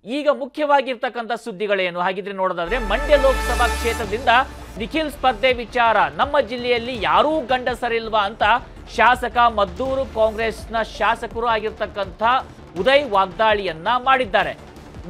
ಈಗ ಮುಖ್ಯವಾಗಿರ್ತಕ್ಕಂಥ ಸುದ್ದಿಗಳೇನು ಹಾಗಿದ್ರೆ ನೋಡೋದಾದ್ರೆ ಮಂಡ್ಯ ಲೋಕಸಭಾ ಕ್ಷೇತ್ರದಿಂದ ನಿಖಿಲ್ ಸ್ಪರ್ಧೆ ವಿಚಾರ ನಮ್ಮ ಜಿಲ್ಲೆಯಲ್ಲಿ ಯಾರೂ ಗಂಡಸರಿಲ್ವಾ ಅಂತ ಶಾಸಕ ಮದ್ದೂರು ಕಾಂಗ್ರೆಸ್ನ ಶಾಸಕರು ಆಗಿರ್ತಕ್ಕಂಥ ಉದಯ್ ವಾಗ್ದಾಳಿಯನ್ನ ಮಾಡಿದ್ದಾರೆ.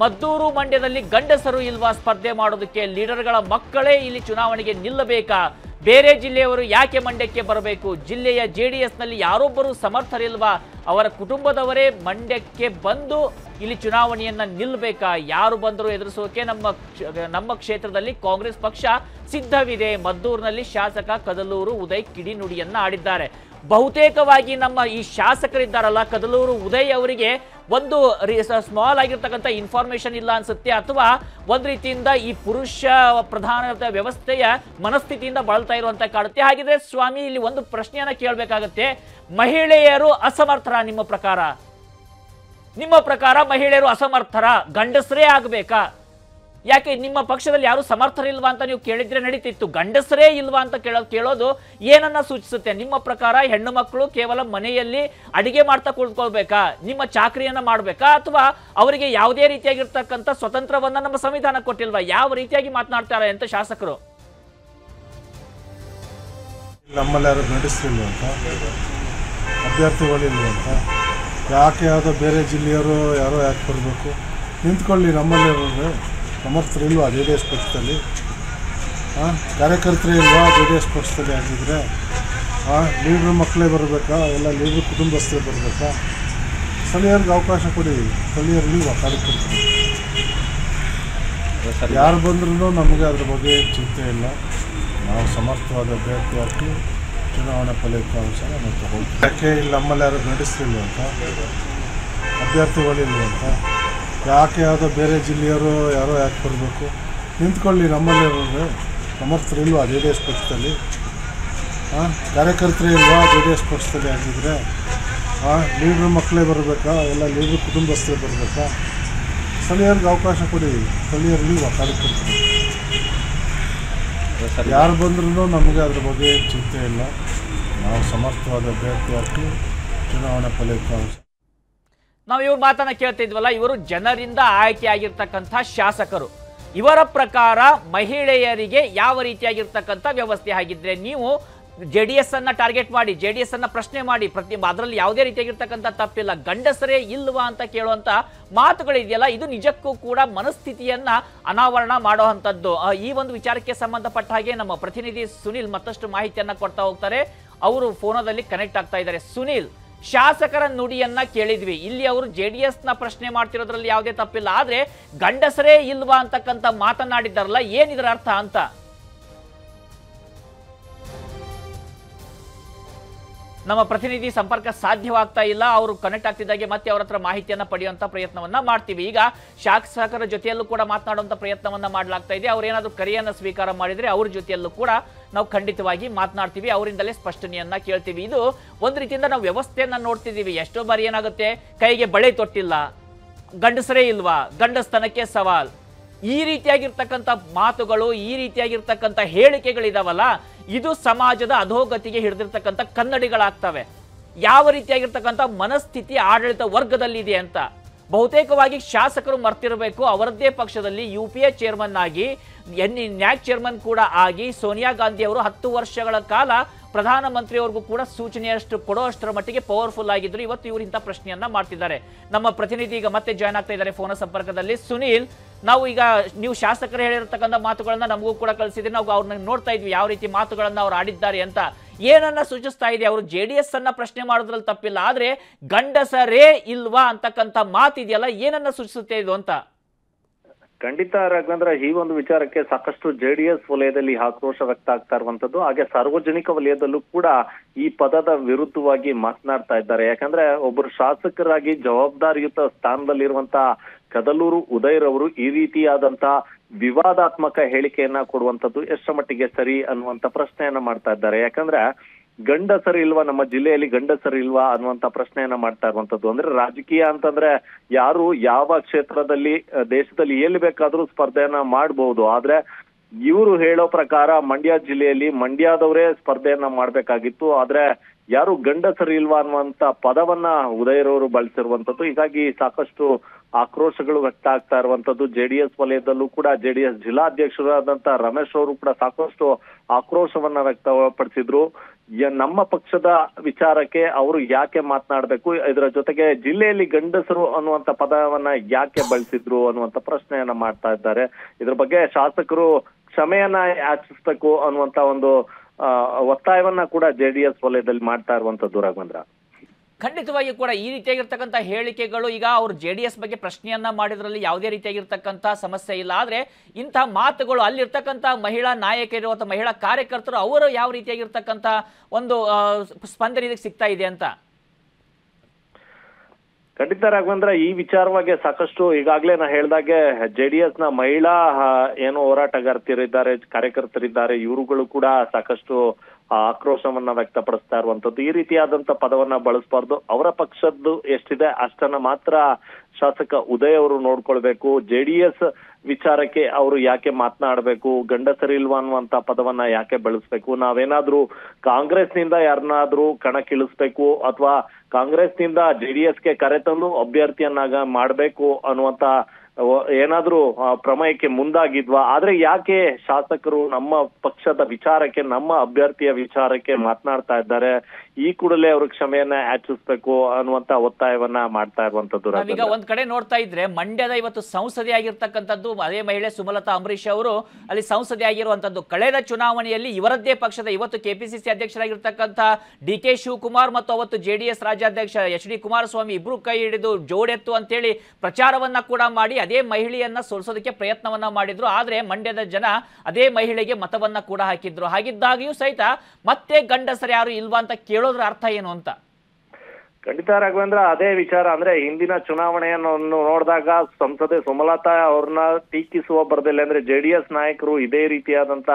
ಮದ್ದೂರು ಮಂಡ್ಯದಲ್ಲಿ ಗಂಡಸರು ಇಲ್ವಾ ಸ್ಪರ್ಧೆ ಮಾಡೋದಕ್ಕೆ? ಲೀಡರ್ಗಳ ಮಕ್ಕಳೇ ಇಲ್ಲಿ ಚುನಾವಣೆಗೆ ನಿಲ್ಲಬೇಕಾ? ಬೇರೆ ಜಿಲ್ಲೆಯವರು ಯಾಕೆ ಮಂಡ್ಯಕ್ಕೆ ಬರಬೇಕು? ಜಿಲ್ಲೆಯ ಜೆಡಿಎಸ್ನಲ್ಲಿ ಯಾರೊಬ್ಬರು ಸಮರ್ಥರಿಲ್ವಾ? ಅವರ ಕುಟುಂಬದವರೇ ಮಂಡ್ಯಕ್ಕೆ ಬಂದು ಇಲ್ಲಿ ಚುನಾವಣೆಯನ್ನ ನಿಲ್ಲಬೇಕಾ? ಯಾರು ಬಂದರೂ ಎದುರಿಸೋಕೆ ನಮ್ಮ ಕ್ಷೇತ್ರದಲ್ಲಿ ಕಾಂಗ್ರೆಸ್ ಪಕ್ಷ ಸಿದ್ಧವಿದೆ. ಮದ್ದೂರಿನಲ್ಲಿ ಶಾಸಕ ಕದಲೂರು ಉದಯ್ ಕಿಡಿನುಡಿಯನ್ನ ಆಡಿದ್ದಾರೆ. ಬಹುತೇಕವಾಗಿ ನಮ್ಮ ಈ ಶಾಸಕರಿದ್ದಾರಲ್ಲ, ಕದಲೂರು ಉದಯ್ ಅವರಿಗೆ ಒಂದು ಸ್ಮಾಲ್ ಆಗಿರ್ತಕ್ಕಂಥ ಇನ್ಫಾರ್ಮೇಶನ್ ಇಲ್ಲ ಅನ್ಸುತ್ತೆ, ಅಥವಾ ಒಂದು ರೀತಿಯಿಂದ ಈ ಪುರುಷ ಪ್ರಧಾನದ ವ್ಯವಸ್ಥೆಯ ಮನಸ್ಥಿತಿಯಿಂದ ಬಳಲ್ತಾ ಇರುವಂತ ಕಾಡುತ್ತೆ. ಹಾಗಿದ್ರೆ ಸ್ವಾಮಿ, ಇಲ್ಲಿ ಒಂದು ಪ್ರಶ್ನೆಯನ್ನ ಕೇಳಬೇಕಾಗತ್ತೆ. ಮಹಿಳೆಯರು ಅಸಮರ್ಥರ ನಿಮ್ಮ ಪ್ರಕಾರ? ನಿಮ್ಮ ಪ್ರಕಾರ ಮಹಿಳೆಯರು ಅಸಮರ್ಥರ? ಗಂಡಸರೇ ಆಗಬೇಕಾ? ಯಾಕೆ ನಿಮ್ಮ ಪಕ್ಷದಲ್ಲಿ ಯಾರು ಸಮರ್ಥರಿಲ್ವಾ ಅಂತ ನೀವು ಕೇಳಿದ್ರೆ ನಡೀತಿತ್ತು. ಗಂಡಸರೇ ಇಲ್ವಾ ಅಂತ ಕೇಳೋದು ಏನನ್ನ ಸೂಚಿಸುತ್ತೆ? ನಿಮ್ಮ ಪ್ರಕಾರ ಹೆಣ್ಣು ಮಕ್ಕಳು ಕೇವಲ ಮನೆಯಲ್ಲಿ ಅಡಿಗೆ ಮಾಡ್ತಾ ಕುಳಿತುಕೊಳ್ಬೇಕಾ? ನಿಮ್ಮ ಚಾಕರಿಯನ್ನ ಮಾಡ್ಬೇಕಾ? ಅಥವಾ ಅವರಿಗೆ ಯಾವುದೇ ರೀತಿಯಾಗಿರ್ತಕ್ಕಂಥ ಸ್ವತಂತ್ರವನ್ನ ನಮ್ಮ ಸಂವಿಧಾನ ಕೊಟ್ಟಿಲ್ವಾ? ಯಾವ ರೀತಿಯಾಗಿ ಮಾತನಾಡ್ತಾರೆ ಅಂತ ಶಾಸಕರು? ನಮ್ಮಲ್ಲಿ ಯಾರು ಗಂಡಸರಿಲ್ವಂತ, ಅಭ್ಯರ್ಥಿಗಳಿಲ್ವಂತ, ಯಾಕೆ ಯಾವುದೋ ಬೇರೆ ಜಿಲ್ಲೆಯವರು ಯಾರೋ ಯಾಕೆ ಬರಬೇಕು? ನಿಂತ್ಕೊಳ್ಳಿ, ನಮ್ಮಲ್ಲಿ ಸಮರ್ಥರಿಲ್ವಾ ಜೆ ಡಿ ಎಸ್ ಪಕ್ಷದಲ್ಲಿ? ಕಾರ್ಯಕರ್ತರೇ ಇಲ್ವಾ ಜೆ ಡಿ ಎಸ್ ಪಕ್ಷದಲ್ಲಿ? ಆಗಿದ್ರೆ ಲೀಡ್ರ್ ಮಕ್ಕಳೇ ಬರಬೇಕಾ? ಎಲ್ಲ ಲೀಡ್ರ್ ಕುಟುಂಬಸ್ಥರೇ ಬರಬೇಕಾ? ಸ್ಥಳೀಯರಿಗೆ ಅವಕಾಶ ಕೊಡಿ. ಸ್ಥಳೀಯರಿಲ್ವಾ ಕಾರ್ಯಕರ್ತರು? ಯಾರು ಬಂದ್ರೂ ನಮಗೆ ಅದ್ರ ಬಗ್ಗೆ ಚಿಂತೆ ಇಲ್ಲ. ನಾವು ಸಮರ್ಥವಾದ ಅಭ್ಯರ್ಥಿಯಾಗಿ ಚುನಾವಣಾ ಫಲಿತಾಂಶ ನಾವು ತಗೊಳ್ತೀವಿ. ಯಾಕೆ ಇಲ್ಲಿ ನಮ್ಮಲ್ಲಿ ಯಾರು ಗಂಡಸರಿಲ್ವಂತ, ಅಭ್ಯರ್ಥಿಗಳಿಲ್ವಂತ, ಯಾಕೆ ಯಾವುದೋ ಬೇರೆ ಜಿಲ್ಲೆಯವರು ಯಾರೋ ಯಾಕೆ ಬರಬೇಕು? ನಿಂತ್ಕೊಳ್ಳಿ, ನಮ್ಮಲ್ಲಿ ಸಮರ್ಥರಿಲ್ವಾ ಜೆ ಡಿ ಎಸ್ ಪಕ್ಷದಲ್ಲಿ? ಕಾರ್ಯಕರ್ತರೇ ಇಲ್ವಾ ಜೆ ಡಿ ಎಸ್ ಪಕ್ಷದಲ್ಲಿ? ಆಗಿದ್ರೆ ಲೀಡ್ರ್ ಮಕ್ಕಳೇ ಬರಬೇಕಾ? ಎಲ್ಲ ಲೀಡ್ರ್ ಕುಟುಂಬಸ್ಥರೇ ಬರಬೇಕಾ? ಸ್ಥಳೀಯರಿಗೆ ಅವಕಾಶ ಕೊಡಿ. ಸ್ಥಳೀಯರಿಲ್ವಾ ಕಾರ್ಯಕರ್ತರು? ಯಾರು ಬಂದ್ರೂ ನಮಗೆ ಅದ್ರ ಬಗ್ಗೆ ಚಿಂತೆ ಇಲ್ಲ. ನಾವು ಸಮರ್ಥವಾದ ಅಭ್ಯರ್ಥಿಯಾಗಿ ಚುನಾವಣಾ ಫಲಿತಾಂಶ. ನಾವು ಇವ್ರ ಮಾತನ್ನ ಕೇಳ್ತಿದ್ವಲ್ಲ, ಇವರು ಜನರಿಂದ ಆಯ್ಕೆಯಾಗಿರ್ತಕ್ಕಂಥ ಶಾಸಕರು. ಇವರ ಪ್ರಕಾರ ಮಹಿಳೆಯರಿಗೆ ಯಾವ ರೀತಿಯಾಗಿರ್ತಕ್ಕಂಥ ವ್ಯವಸ್ಥೆ? ಆಗಿದ್ರೆ ನೀವು ಜೆಡಿಎಸ್ ಅನ್ನ ಟಾರ್ಗೆಟ್ ಮಾಡಿ, ಜೆಡಿಎಸ್ ಅನ್ನ ಪ್ರಶ್ನೆ ಮಾಡಿ, ಅದರಲ್ಲಿ ಯಾವುದೇ ರೀತಿಯಾಗಿರ್ತಕ್ಕಂಥ ತಪ್ಪಿಲ್ಲ. ಗಂಡಸರೇ ಇಲ್ವಾ ಅಂತ ಕೇಳುವಂತ ಮಾತುಗಳಿದೆಯಲ್ಲ, ಇದು ನಿಜಕ್ಕೂ ಕೂಡ ಮನಸ್ಥಿತಿಯನ್ನ ಅನಾವರಣ ಮಾಡುವಂಥದ್ದು. ಈ ಒಂದು ವಿಚಾರಕ್ಕೆ ಸಂಬಂಧಪಟ್ಟ ಹಾಗೆ ನಮ್ಮ ಪ್ರತಿನಿಧಿ ಸುನಿಲ್ ಮತ್ತಷ್ಟು ಮಾಹಿತಿಯನ್ನ ಕೊಡ್ತಾ ಹೋಗ್ತಾರೆ. ಅವರು ಫೋನದಲ್ಲಿ ಕನೆಕ್ಟ್ ಆಗ್ತಾ ಇದ್ದಾರೆ. ಸುನಿಲ್, ಶಾಸಕರ ನುಡಿಯನ್ನ ಕೇಳಿದ್ವಿ. ಇಲ್ಲಿ ಅವರು ಜೆಡಿಎಸ್ ನ ಪ್ರಶ್ನೆ ಮಾಡ್ತಿರೋದ್ರಲ್ಲಿ ಯಾವುದೇ ತಪ್ಪಿಲ್ಲ, ಆದ್ರೆ ಗಂಡಸರೇ ಇಲ್ವಾ ಅಂತಕ್ಕಂಥ ಮಾತನಾಡಿದ್ದಾರಲ್ಲ, ಏನಿದ್ರ ಅರ್ಥ ಅಂತ? ನಮ್ಮ ಪ್ರತಿನಿಧಿ ಸಂಪರ್ಕ ಸಾಧ್ಯವಾಗ್ತಾ ಇಲ್ಲ. ಅವರು ಕನೆಕ್ಟ್ ಆಗ್ತಿದ್ದಾಗೆ ಮತ್ತೆ ಅವರ ಹತ್ರ ಮಾಹಿತಿಯನ್ನ ಪಡೆಯುವಂತ ಪ್ರಯತ್ನವನ್ನ ಮಾಡ್ತೀವಿ. ಈಗ ಶಾಸಕರ ಜೊತೆಯಲ್ಲೂ ಕೂಡ ಮಾತನಾಡುವಂತ ಪ್ರಯತ್ನವನ್ನ ಮಾಡಲಾಗ್ತಾ ಇದೆ. ಅವ್ರೇನಾದ್ರೂ ಕರೆಯನ್ನ ಸ್ವೀಕಾರ ಮಾಡಿದ್ರೆ ಅವ್ರ ಜೊತೆಯಲ್ಲೂ ಕೂಡ ನಾವು ಖಂಡಿತವಾಗಿ ಮಾತನಾಡ್ತೀವಿ, ಅವರಿಂದಲೇ ಸ್ಪಷ್ಟನೆಯನ್ನ ಕೇಳ್ತೀವಿ. ಇದು ಒಂದು ರೀತಿಯಿಂದ ನಾವು ವ್ಯವಸ್ಥೆಯನ್ನ ನೋಡ್ತಿದ್ದೀವಿ. ಎಷ್ಟೋ ಬಾರಿ ಏನಾಗುತ್ತೆ, ಕೈಗೆ ಬಳೆ ತೊಟ್ಟಿಲ್ಲ, ಗಂಡಸರೇ ಇಲ್ವಾ, ಗಂಡಸ್ತನಕ್ಕೆ ಸವಾಲ್, ಈ ರೀತಿಯಾಗಿರ್ತಕ್ಕಂಥ ಮಾತುಗಳು, ಈ ರೀತಿಯಾಗಿರ್ತಕ್ಕಂಥ ಹೇಳಿಕೆಗಳಿದಾವಲ್ಲ, ಇದು ಸಮಾಜದ ಅಧೋಗತಿಗೆ ಹಿಡಿದಿರ್ತಕ್ಕಂಥ ಕನ್ನಡಿಗಳಾಗ್ತವೆ. ಯಾವ ರೀತಿಯಾಗಿರ್ತಕ್ಕಂಥ ಮನಸ್ಥಿತಿ ಆಡಳಿತ ವರ್ಗದಲ್ಲಿದೆ ಅಂತ ಬಹುತೇಕವಾಗಿ ಶಾಸಕರು ಮರ್ತಿರಬೇಕು. ಅವರದ್ದೇ ಪಕ್ಷದಲ್ಲಿ UPA ಚೇರ್ಮನ್ ಆಗಿ, ನ್ಯಾಕ್ ಚೇರ್ಮನ್ ಕೂಡ ಆಗಿ, ಸೋನಿಯಾ ಗಾಂಧಿ ಅವರು 10 ವರ್ಷಗಳ ಕಾಲ ಪ್ರಧಾನಮಂತ್ರಿಯವರೆಗೂ ಕೂಡ ಸೂಚನೆಯಷ್ಟು ಕೊಡುವಷ್ಟರ ಮಟ್ಟಿಗೆ ಪವರ್ಫುಲ್ ಆಗಿದ್ರು. ಇವತ್ತು ಇವರು ಇಂಥ ಪ್ರಶ್ನೆಯನ್ನ ಮಾಡ್ತಿದ್ದಾರೆ. ನಮ್ಮ ಪ್ರತಿನಿಧಿ ಈಗ ಮತ್ತೆ ಜಾಯ್ನ್ ಆಗ್ತಾ ಇದ್ದಾರೆ ಫೋನ್ ಸಂಪರ್ಕದಲ್ಲಿ. ಸುನೀಲ್, ನಾವು ಈಗ ನೀವು ಶಾಸಕರು ಹೇಳಿರ್ತಕ್ಕಂಥ ಮಾತುಗಳನ್ನ ನಮಗೂ ಕೂಡ ಕಳಿಸಿದ್ರೆ ನಾವು ಅವ್ರನ್ನ ನೋಡ್ತಾ ಇದ್ವಿ, ಯಾವ ರೀತಿ ಮಾತುಗಳನ್ನ ಅವ್ರು ಆಡಿದ್ದಾರೆ ಅಂತ. ಏನನ್ನ ಸೂಚಿಸ್ತಾ ಇದೆ? ಅವರು ಜೆಡಿಎಸ್ ಅನ್ನ ಪ್ರಶ್ನೆ ಮಾಡೋದ್ರಲ್ಲಿ ತಪ್ಪಿಲ್ಲ, ಆದ್ರೆ ಗಂಡಸರೇ ಇಲ್ವಾ ಅಂತಕ್ಕಂಥ ಮಾತಿದೆಯಲ್ಲ, ಏನನ್ನ ಸೂಚಿಸುತ್ತೆ ಇದು ಅಂತ? ಖಂಡಿತ ರಾಘವೇಂದ್ರ, ಈ ಒಂದು ವಿಚಾರಕ್ಕೆ ಸಾಕಷ್ಟು ಜೆಡಿಎಸ್ ವಲಯದಲ್ಲಿ ಆಕ್ರೋಶ ವ್ಯಕ್ತ ಆಗ್ತಾ ಇರುವಂತದ್ದು. ಹಾಗೆ ಸಾರ್ವಜನಿಕ ವಲಯದಲ್ಲೂ ಕೂಡ ಈ ಪದದ ವಿರುದ್ಧವಾಗಿ ಮಾತನಾಡ್ತಾ ಇದ್ದಾರೆ. ಯಾಕಂದ್ರೆ ಒಬ್ಬರು ಶಾಸಕರಾಗಿ ಜವಾಬ್ದಾರಿಯುತ ಸ್ಥಾನದಲ್ಲಿರುವಂತಹ ಕದಲೂರು ಉದಯ್ ರವರು ಈ ರೀತಿಯಾದಂತ ವಿವಾದಾತ್ಮಕ ಹೇಳಿಕೆಯನ್ನ ಕೊಡುವಂತದ್ದು ಎಷ್ಟರ ಮಟ್ಟಿಗೆ ಸರಿ ಅನ್ನುವಂತ ಪ್ರಶ್ನೆಯನ್ನ ಮಾಡ್ತಾ ಇದ್ದಾರೆ. ಯಾಕಂದ್ರೆ ಗಂಡಸರು ಇಲ್ವಾ, ನಮ್ಮ ಜಿಲ್ಲೆಯಲ್ಲಿ ಗಂಡಸರು ಇಲ್ವಾ ಅನ್ನುವಂತ ಪ್ರಶ್ನೆಯನ್ನ ಮಾಡ್ತಾ ಇರುವಂತದ್ದು. ಅಂದ್ರೆ ರಾಜಕೀಯ ಅಂತಂದ್ರೆ ಯಾರು ಯಾವ ಕ್ಷೇತ್ರದಲ್ಲಿ ದೇಶದಲ್ಲಿ ಎಲ್ಲಿ ಬೇಕಾದ್ರೂ ಸ್ಪರ್ಧೆಯನ್ನ ಮಾಡಬಹುದು. ಆದ್ರೆ ಇವರು ಹೇಳೋ ಪ್ರಕಾರ ಮಂಡ್ಯ ಜಿಲ್ಲೆಯಲ್ಲಿ ಮಂಡ್ಯದವರೇ ಸ್ಪರ್ಧೆಯನ್ನ ಮಾಡ್ಬೇಕಾಗಿತ್ತು, ಆದ್ರೆ ಯಾರು ಗಂಡಸರು ಇಲ್ವಾ ಅನ್ನುವಂತ ಪದವನ್ನ ಉದಯರವರು ಬಳಸಿರುವಂತದ್ದು. ಹೀಗಾಗಿ ಸಾಕಷ್ಟು ಆಕ್ರೋಶಗಳು ವ್ಯಕ್ತ ಆಗ್ತಾ ಇರುವಂತದ್ದು. ಜೆಡಿಎಸ್ ವಲಯದಲ್ಲೂ ಕೂಡ ಜೆಡಿಎಸ್ ಜಿಲ್ಲಾಧ್ಯಕ್ಷರಾದಂತ ರಮೇಶ್ ಅವರು ಕೂಡ ಸಾಕಷ್ಟು ಆಕ್ರೋಶವನ್ನ ವ್ಯಕ್ತಪಡಿಸಿದ್ರು. ನಮ್ಮ ಪಕ್ಷದ ವಿಚಾರಕ್ಕೆ ಅವರು ಯಾಕೆ ಮಾತನಾಡಬೇಕು, ಇದರ ಜೊತೆಗೆ ಜಿಲ್ಲೆಯಲ್ಲಿ ಗಂಡಸರು ಅನ್ನುವಂತ ಪದವನ್ನ ಯಾಕೆ ಬಳಸಿದ್ರು ಅನ್ನುವಂತ ಪ್ರಶ್ನೆಯನ್ನ ಮಾಡ್ತಾ ಇದ್ದಾರೆ. ಇದ್ರ ಬಗ್ಗೆ ಶಾಸಕರು ಕ್ಷಮೆಯನ್ನ ಯಾಚಿಸ್ಬೇಕು ಅನ್ನುವಂತ ಒಂದು ಒತ್ತಾಯವನ್ನ ಕೂಡ ಜೆಡಿಎಸ್ ವಲಯದಲ್ಲಿ ಮಾಡ್ತಾ ಇರುವಂತದ್ದು ರಾಘವೇಂದ್ರ. ಖಂಡಿತವಾಗಿಯೂ ಕೂಡ ಈ ರೀತಿಯಾಗಿರ್ತಕ್ಕಂಥ ಹೇಳಿಕೆಗಳು, ಈಗ ಅವರು JDS ಬಗ್ಗೆ ಪ್ರಶ್ನೆಯನ್ನ ಮಾಡಿದ್ರಲ್ಲಿ ಯಾವುದೇ ರೀತಿಯಾಗಿರ್ತಕ್ಕಂಥ ಸಮಸ್ಯೆ ಇಲ್ಲ. ಆದ್ರೆ ಇಂತಹ ಮಾತುಗಳು ಅಲ್ಲಿರ್ತಕ್ಕಂಥ ಮಹಿಳಾ ನಾಯಕರು ಅಥವಾ ಮಹಿಳಾ ಕಾರ್ಯಕರ್ತರು ಅವರು ಯಾವ ರೀತಿಯಾಗಿರ್ತಕ್ಕಂಥ ಒಂದು ಸ್ಪಂದನೆ ಇದಕ್ಕೆ ಸಿಗ್ತಾ ಇದೆ ಅಂತ. ಖಂಡಿತ ರಾಘವೇಂದ್ರ, ಈ ವಿಚಾರವಾಗಿ ಸಾಕಷ್ಟು ಈಗಾಗಲೇ ನಾ ಹೇಳ್ದಾಗೆ JDS ನ ಮಹಿಳಾ ಏನು ಹೋರಾಟಗಾರ್ತಿಯರಿದ್ದಾರೆ, ಕಾರ್ಯಕರ್ತರಿದ್ದಾರೆ, ಇವರುಗಳು ಕೂಡ ಸಾಕಷ್ಟು ಆಕ್ರೋಶವನ್ನ ವ್ಯಕ್ತಪಡಿಸ್ತಾ ಇರುವಂತದ್ದು. ಈ ರೀತಿಯಾದಂತ ಪದವನ್ನ ಬಳಸಬಾರ್ದು. ಅವರ ಪಕ್ಷದ್ದು ಎಷ್ಟಿದೆ ಅಷ್ಟನ್ನ ಮಾತ್ರ ಶಾಸಕ ಉದಯ್ ಅವರು ನೋಡ್ಕೊಳ್ಬೇಕು. JDS ವಿಚಾರಕ್ಕೆ ಅವರು ಯಾಕೆ ಮಾತನಾಡಬೇಕು, ಗಂಡಸರಿಲ್ವಾ ಅನ್ನುವಂತ ಪದವನ್ನ ಯಾಕೆ ಬಳಸ್ಬೇಕು? ನಾವೇನಾದ್ರೂ ಕಾಂಗ್ರೆಸ್ನಿಂದ ಯಾರನ್ನಾದ್ರೂ ಕಣಕ್ಕಿಳಿಸ್ಬೇಕು ಅಥವಾ ಕಾಂಗ್ರೆಸ್ನಿಂದ JDSಗೆ ಕರೆತಂದು ಅಭ್ಯರ್ಥಿಯನ್ನಾಗ ಮಾಡ್ಬೇಕು ಅನ್ನುವಂತ ಏನಾದ್ರೂ ಪ್ರಮೇಯಕ್ಕೆ ಮುಂದಾಗಿದ್ವಾ? ಆದ್ರೆ ಯಾಕೆ ಶಾಸಕರು ನಮ್ಮ ಪಕ್ಷದ ವಿಚಾರಕ್ಕೆ, ನಮ್ಮ ಅಭ್ಯರ್ಥಿಯ ವಿಚಾರಕ್ಕೆ ಮಾತನಾಡ್ತಾ ಇದ್ದಾರೆ? ಈ ಕೂಡಲೇ ಅವರು ಕ್ಷಮೆಯನ್ನ ಯಾಚಿಸ್ಬೇಕು ಅನ್ನುವಂತ ಒತ್ತಾಯವನ್ನ ಮಾಡ್ತಾ ಇರುವಂತದ್ದು. ನಾವೀಗ ಒಂದ್ ಕಡೆ ನೋಡ್ತಾ ಇದ್ರೆ ಮಂಡ್ಯದ ಇವತ್ತು ಸಂಸದೆ ಆಗಿರ್ತಕ್ಕಂಥದ್ದು ಅದೇ ಮಹಿಳೆ ಸುಮಲತಾ ಅಂಬರೀಶ್ ಅವರು ಅಲ್ಲಿ ಸಂಸದೆ ಆಗಿರುವಂತದ್ದು. ಕಳೆದ ಚುನಾವಣೆಯಲ್ಲಿ ಇವರದ್ದೇ ಪಕ್ಷದ ಇವತ್ತು KPCC ಅಧ್ಯಕ್ಷರಾಗಿರ್ತಕ್ಕಂಥ DK ಶಿವಕುಮಾರ್ ಮತ್ತು ಅವತ್ತು JDS ರಾಜ್ಯಾಧ್ಯಕ್ಷ HD ಕುಮಾರಸ್ವಾಮಿ ಇಬ್ರು ಕೈ ಹಿಡಿದು ಜೋಡೆತ್ತು ಅಂತೇಳಿ ಪ್ರಚಾರವನ್ನ ಕೂಡ ಮಾಡಿ ಅದೇ ಮಹಿಳೆಯನ್ನ ಸೋಲಿಸೋದಕ್ಕೆ ಪ್ರಯತ್ನವನ್ನ ಮಾಡಿದ್ರು. ಆದ್ರೆ ಮಂಡ್ಯದ ಜನ ಅದೇ ಮಹಿಳೆಗೆ ಮತವನ್ನ ಕೂಡ ಹಾಕಿದ್ರು. ಹಾಗಿದ್ದಾಗಿಯೂ ಸಹಿತ ಮತ್ತೆ ಗಂಡಸರು ಯಾರು ಇಲ್ವಾ ಅಂತ ಕೇಳೋದ್ರ ಅರ್ಥ ಏನು ಅಂತ. ಖಂಡಿತ ರಾಘವೇಂದ್ರ, ಅದೇ ವಿಚಾರ. ಅಂದ್ರೆ ಹಿಂದಿನ ಚುನಾವಣೆಯನ್ನು ನೋಡಿದಾಗ ಸಂಸದೆ ಸುಮಲತಾ ಅವ್ರನ್ನ ಟೀಕಿಸುವ ಬರದಲ್ಲಿ ಅಂದ್ರೆ JDS ನಾಯಕರು ಇದೇ ರೀತಿಯಾದಂತ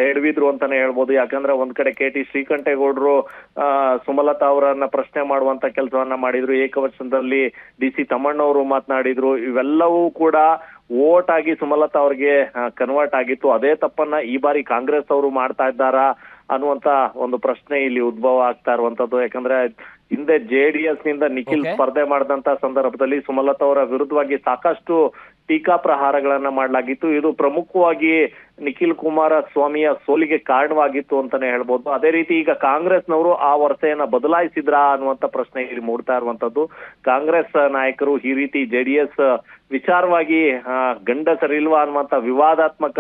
ಎಡವಿದ್ರು ಅಂತಾನೆ ಹೇಳ್ಬೋದು. ಯಾಕಂದ್ರೆ ಒಂದ್ ಕಡೆ KT ಶ್ರೀಕಂಠೇಗೌಡರು ಸುಮಲತಾ ಅವರನ್ನ ಪ್ರಶ್ನೆ ಮಾಡುವಂತ ಕೆಲಸವನ್ನ ಮಾಡಿದ್ರು. ಏಕವಚನದಲ್ಲಿ DC ತಮ್ಮಣ್ಣವರು ಮಾತನಾಡಿದ್ರು. ಇವೆಲ್ಲವೂ ಕೂಡ ವೋಟ್ ಆಗಿ ಸುಮಲತಾ ಅವ್ರಿಗೆ ಕನ್ವರ್ಟ್ ಆಗಿತ್ತು. ಅದೇ ತಪ್ಪನ್ನ ಈ ಬಾರಿ ಕಾಂಗ್ರೆಸ್ ಅವರು ಮಾಡ್ತಾ ಇದ್ದಾರಾ ಅನ್ನುವಂತ ಒಂದು ಪ್ರಶ್ನೆ ಇಲ್ಲಿ ಉದ್ಭವ ಆಗ್ತಾ ಇರುವಂತದ್ದು. ಯಾಕಂದ್ರೆ ಹಿಂದೆ JDS ನಿಂದ ನಿಖಿಲ್ ಸ್ಪರ್ಧೆ ಮಾಡಿದಂತ ಸಂದರ್ಭದಲ್ಲಿ ಸುಮಲತಾ ಅವರ ವಿರುದ್ಧವಾಗಿ ಸಾಕಷ್ಟು ಟೀಕಾ ಪ್ರಹಾರಗಳನ್ನ ಮಾಡಲಾಗಿತ್ತು. ಇದು ಪ್ರಮುಖವಾಗಿ ನಿಖಿಲ್ ಕುಮಾರಸ್ವಾಮಿಯ ಸೋಲಿಗೆ ಕಾರಣವಾಗಿತ್ತು ಅಂತಾನೆ ಹೇಳ್ಬೋದು. ಅದೇ ರೀತಿ ಈಗ ಕಾಂಗ್ರೆಸ್ನವರು ಆ ವರಸೆಯನ್ನ ಬದಲಾಯಿಸಿದ್ರಾ ಅನ್ನುವಂತ ಪ್ರಶ್ನೆ ಇಲ್ಲಿ ಮೂಡ್ತಾ ಇರುವಂತದ್ದು. ಕಾಂಗ್ರೆಸ್ ನಾಯಕರು ಈ ರೀತಿ JDS ವಿಚಾರವಾಗಿ ಗಂಡಸರಿಲ್ವಾ ಅನ್ನುವಂತ ವಿವಾದಾತ್ಮಕ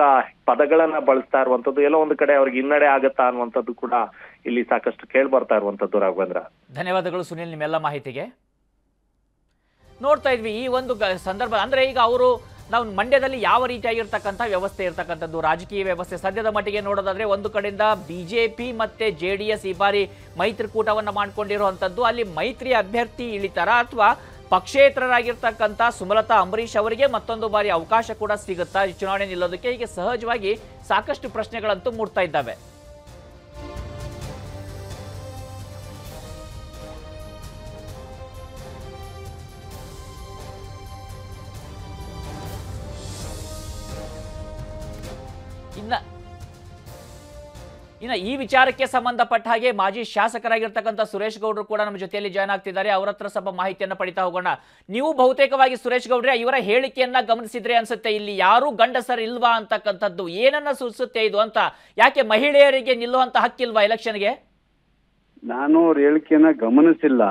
ಪದಗಳನ್ನ ಬಳಸ್ತಾ ಇರುವಂತದ್ದು ಎಲ್ಲೋ ಒಂದು ಕಡೆ ಅವ್ರಿಗೆ ಹಿನ್ನಡೆ ಆಗತ್ತಾ ಅನ್ನುವಂಥದ್ದು ಕೂಡ ಇಲ್ಲಿ ಸಾಕಷ್ಟು ಕೇಳಿ ಬರ್ತಾ ಇರುವಂತದ್ದು. ರಾಘವೇಂದ್ರ, ಧನ್ಯವಾದಗಳು ಸುನಿಲ್ ನಿಮ್ಮೆಲ್ಲ ಮಾಹಿತಿಗೆ. ನೋಡ್ತಾ ಇದ್ವಿ ಈ ಒಂದು ಸಂದರ್ಭ ಅಂದ್ರೆ ಈಗ ಅವರು ನಾವು ಮಂಡ್ಯದಲ್ಲಿ ಯಾವ ರೀತಿಯಾಗಿರ್ತಕ್ಕಂಥ ವ್ಯವಸ್ಥೆ ಇರ್ತಕ್ಕಂಥದ್ದು, ರಾಜಕೀಯ ವ್ಯವಸ್ಥೆ ಸದ್ಯದ ಮಟ್ಟಿಗೆ ನೋಡೋದಾದ್ರೆ ಒಂದು ಕಡೆಯಿಂದ BJP ಮತ್ತೆ JDS ಈ ಬಾರಿ ಮೈತ್ರಿಕೂಟವನ್ನ ಮಾಡ್ಕೊಂಡಿರುವಂತದ್ದು. ಅಲ್ಲಿ ಮೈತ್ರಿ ಅಭ್ಯರ್ಥಿ ಇಳಿತಾರ ಅಥವಾ ಪಕ್ಷೇತರರಾಗಿರ್ತಕ್ಕಂಥ ಸುಮಲತಾ ಅಂಬರೀಶ್ ಅವರಿಗೆ ಮತ್ತೊಂದು ಬಾರಿ ಅವಕಾಶ ಕೂಡ ಸಿಗುತ್ತಾ ಈ ಚುನಾವಣೆ ನಿಲ್ಲೋದಕ್ಕೆ? ಹೀಗೆ ಸಹಜವಾಗಿ ಸಾಕಷ್ಟು ಪ್ರಶ್ನೆಗಳಂತೂ ಮೂಡ್ತಾ ಇದ್ದಾವೆ. ಇನ್ನು ಈ ವಿಚಾರಕ್ಕೆ ಸಂಬಂಧಪಟ್ಟ ಹಾಗೆ ಮಾಜಿ ಶಾಸಕರಾಗಿರ್ತಕ್ಕಂಥ ಸುರೇಶ್ ಗೌಡರು ಕೂಡ ನಮ್ಮ ಜೊತೆಯಲ್ಲಿ ಜಾಯ್ನ್ ಆಗ್ತಿದ್ದಾರೆ. ಅವರ ಹತ್ರ ಸ್ವಲ್ಪ ಮಾಹಿತಿಯನ್ನ ಪಡಿತಾ ಹೋಗೋಣ. ನೀವು ಬಹುತೇಕವಾಗಿ ಸುರೇಶ್ ಗೌಡ್ರೆ ಇವರ ಹೇಳಿಕೆಯನ್ನ ಗಮನಿಸಿದ್ರೆ ಅನ್ಸುತ್ತೆ, ಇಲ್ಲಿ ಯಾರು ಗಂಡಸರು ಇಲ್ವಾ ಅಂತಕ್ಕಂಥದ್ದು ಏನನ್ನ ಸೂಚಿಸುತ್ತೆ ಇದು ಅಂತ? ಯಾಕೆ ಮಹಿಳೆಯರಿಗೆ ನಿಲ್ಲುವಂತ ಹಕ್ಕಿಲ್ವಾ ಎಲೆಕ್ಷನ್ಗೆ? ನಾನು ಅವ್ರ ಹೇಳಿಕೆಯನ್ನ ಗಮನಿಸಿಲ್ಲ.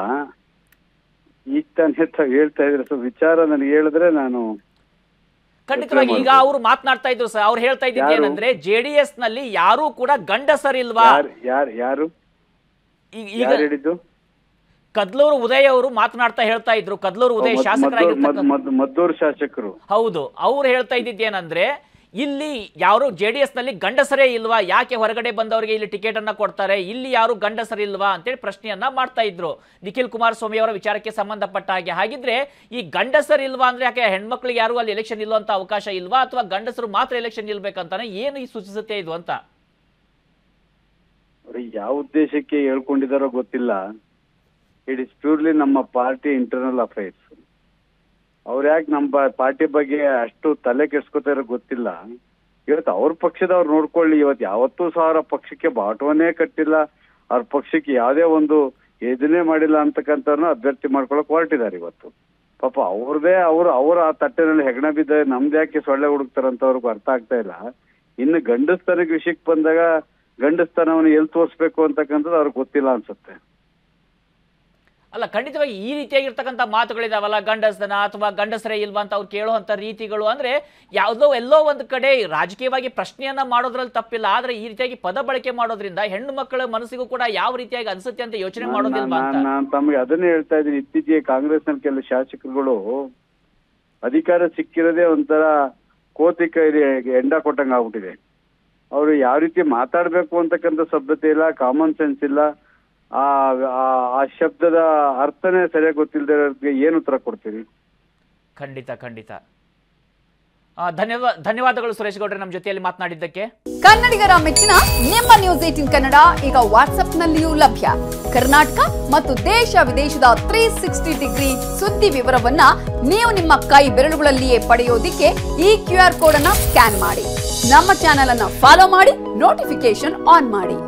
ಈಗ ತಾನೇ ಹೇಳ್ತಾ ಇದ್ರೆ ವಿಚಾರ ನನಗೆ ಹೇಳಿದ್ರೆ ನಾನು ಖಂಡಿತವಾಗಿ ಈಗ ಅವರು ಮಾತನಾಡ್ತಾ ಇದ್ರು ಸರ್. ಅವ್ರು ಹೇಳ್ತಾ ಇದ್ದಿದ್ದು ಏನಂದ್ರೆ JDS ನಲ್ಲಿ ಯಾರು ಕೂಡ ಗಂಡಸರಿಲ್ವಾ. ಯಾರು ಈಗ ಕದ್ಲೂರು ಉದಯ್ ಅವರು ಮಾತನಾಡ್ತಾ ಹೇಳ್ತಾ ಇದ್ರು. ಕದ್ಲೂರು ಉದಯ್ ಶಾಸಕರಾಗಿರ್ತಕ್ಕಂಥ ಮದ್ದೂರು ಶಾಸಕರು. ಹೌದು, ಅವ್ರು ಹೇಳ್ತಾ ಇದ್ದಿದ್ದೇನಂದ್ರೆ ಇಲ್ಲಿ ಯಾರು JDS ನಲ್ಲಿ ಗಂಡಸರೇ ಇಲ್ವಾ, ಯಾಕೆ ಹೊರಗಡೆ ಬಂದವರಿಗೆ ಇಲ್ಲಿ ಟಿಕೆಟ್ ಅನ್ನ ಕೊಡ್ತಾರೆ, ಇಲ್ಲಿ ಯಾರು ಗಂಡಸರಿಲ್ವಾ ಅಂತೇಳಿ ಪ್ರಶ್ನೆಯನ್ನ ಮಾಡ್ತಾ ಇದ್ರು ನಿಖಿಲ್ ಕುಮಾರಸ್ವಾಮಿ ಅವರ ವಿಚಾರಕ್ಕೆ ಸಂಬಂಧಪಟ್ಟ ಹಾಗೆ. ಹಾಗಿದ್ರೆ ಈ ಗಂಡಸರಿಲ್ವಾ ಅಂದ್ರೆ ಯಾಕೆ ಹೆಣ್ಮಕ್ಳಿಗೆ ಯಾರು ಅಲ್ಲಿ ಎಲೆಕ್ಷನ್ ಇಲ್ಲುವಂತ ಅವಕಾಶ ಇಲ್ವಾ ಅಥವಾ ಗಂಡಸರು ಮಾತ್ರ ಎಲೆಕ್ಷನ್ ನಿಲ್ಬೇಕಂತಾನೆ? ಏನು ಈ ಸೂಚಿಸುತ್ತೆ ಇದು ಅಂತ? ಯಾವ ಉದ್ದೇಶಕ್ಕೆ ಹೇಳ್ಕೊಂಡಿದಾರೋ ಗೊತ್ತಿಲ್ಲ. ಇಟ್ ಇಸ್ ಪ್ಯೂರ್ಲಿ ನಮ್ಮ ಪಾರ್ಟಿ ಇಂಟರ್ನಲ್ ಅಫೇರ್ಸ್. ಅವ್ರು ಯಾಕೆ ನಮ್ಮ ಪಾರ್ಟಿ ಬಗ್ಗೆ ಅಷ್ಟು ತಲೆ ಕೆಡ್ಸ್ಕೊತಾರೋ ಗೊತ್ತಿಲ್ಲ. ಇವತ್ತು ಅವ್ರ ಪಕ್ಷದವ್ರು ನೋಡ್ಕೊಳ್ಳಿ. ಇವತ್ತು ಯಾವತ್ತೂ ಸಹ ಅವರ ಪಕ್ಷಕ್ಕೆ ಬಾಟವನ್ನೇ ಕಟ್ಟಿಲ್ಲ, ಅವ್ರ ಪಕ್ಷಕ್ಕೆ ಯಾವುದೇ ಒಂದು ಯೋಜನೆ ಮಾಡಿಲ್ಲ ಅಂತಕ್ಕಂಥವ್ರನ್ನ ಅಭ್ಯರ್ಥಿ ಮಾಡ್ಕೊಳಕ್ ಹೊರಟಿದ್ದಾರೆ ಇವತ್ತು. ಪಾಪ ಅವ್ರದೇ ಅವ್ರ ಆ ತಟ್ಟೆನಲ್ಲಿ ಹೆಗಣ ಬಿದ್ದ ನಮ್ದು ಯಾಕೆ ಸೊಳ್ಳೆ ಹುಡುಕ್ತಾರಂತ ಅವ್ರಿಗೆ ಅರ್ಥ ಆಗ್ತಾ ಇಲ್ಲ. ಇನ್ನು ಗಂಡಸ್ತನಕ್ಕೆ ವಿಷಯಕ್ಕೆ ಬಂದಾಗ ಗಂಡಸ್ತನವನ್ನು ಎಲ್ಲಿ ತೋರಿಸ್ಬೇಕು ಅಂತಕ್ಕಂಥದ್ದು ಅವ್ರಿಗೆ ಗೊತ್ತಿಲ್ಲ ಅನ್ಸುತ್ತೆ. ಅಲ್ಲ, ಖಂಡಿತವಾಗಿ ಈ ರೀತಿಯಾಗಿರ್ತಕ್ಕಂಥ ಮಾತುಗಳಿದಾವಲ್ಲ, ಗಂಡಸನ ಅಥವಾ ಗಂಡಸರೇ ಇಲ್ವಾ ಅಂತ ಅವ್ರು ಕೇಳುವಂತ ರೀತಿಗಳು, ಅಂದ್ರೆ ಎಲ್ಲೋ ಒಂದು ಕಡೆ ರಾಜಕೀಯವಾಗಿ ಪ್ರಶ್ನೆಯನ್ನ ಮಾಡೋದ್ರಲ್ಲಿ ತಪ್ಪಿಲ್ಲ, ಆದ್ರೆ ಈ ರೀತಿಯಾಗಿ ಪದ ಬಳಕೆ ಮಾಡೋದ್ರಿಂದ ಹೆಣ್ಣು ಮಕ್ಕಳ ಮನಸ್ಸಿಗೂ ಕೂಡ ಯಾವ ರೀತಿಯಾಗಿ ಅನ್ಸುತ್ತೆ ಅಂತ ಯೋಚನೆ ಮಾಡೋದಿಲ್ವಾ ಅಂತ. ನಾನು ತಮಗೆ ಅದನ್ನೇ ಹೇಳ್ತಾ ಇದ್ದೀನಿ. ಇತ್ತೀಚೆಗೆ ಕಾಂಗ್ರೆಸ್ನಲ್ಲಿ ಕೆಲವು ಶಾಸಕರುಗಳು ಅಧಿಕಾರ ಸಿಕ್ಕಿರೋದೇ ಒಂಥರ ಕೋತಿ ಕೈಲಿ ಎಂಡ ಕೊಟ್ಟಂಗೆ ಆಗ್ಬಿಟ್ಟಿದೆ. ಅವರು ಯಾವ ರೀತಿ ಮಾತಾಡ್ಬೇಕು ಅಂತಕ್ಕಂಥ ಸಭ್ಯತೆ ಇಲ್ಲ, ಕಾಮನ್ ಸೆನ್ಸ್ ಇಲ್ಲ. ಆ ಶಬ್ದದ ಅರ್ಥನೇ ಸರಿಯಾಗಿ ಗೊತ್ತಿಲ್ಲದೆ ಏನು ಉತ್ತರ ಕೊಡ್ತೀರಿ? ಖಂಡಿತ. ಧನ್ಯವಾದಗಳು ಸುರೇಶ್ ಗೌಡ್ರೆ ನಮ್ಮ ಜೊತೆಯಲ್ಲಿ ಮಾತನಾಡಿದ್ದಕ್ಕೆ. ಕನ್ನಡಿಗರ ಮೆಚ್ಚಿನ ನಿಮ್ಮ ನ್ಯೂಸ್ 18 ಕನ್ನಡ ಈಗ ವಾಟ್ಸ್ಆಪ್ನಲ್ಲಿಯೂ ಲಭ್ಯ. ಕರ್ನಾಟಕ ಮತ್ತು ದೇಶ ವಿದೇಶದ 360 ಡಿಗ್ರಿ ಸುದ್ದಿ ವಿವರವನ್ನ ನೀವು ನಿಮ್ಮ ಕೈ ಬೆರಳುಗಳಲ್ಲಿಯೇ ಪಡೆಯೋದಿಕ್ಕೆ ಈ QR ಕೋಡ್ ಅನ್ನ ಸ್ಕ್ಯಾನ್ ಮಾಡಿ. ನಮ್ಮ ಚಾನೆಲ್ ಅನ್ನ ಫಾಲೋ ಮಾಡಿ, ನೋಟಿಫಿಕೇಶನ್ ಆನ್ ಮಾಡಿ.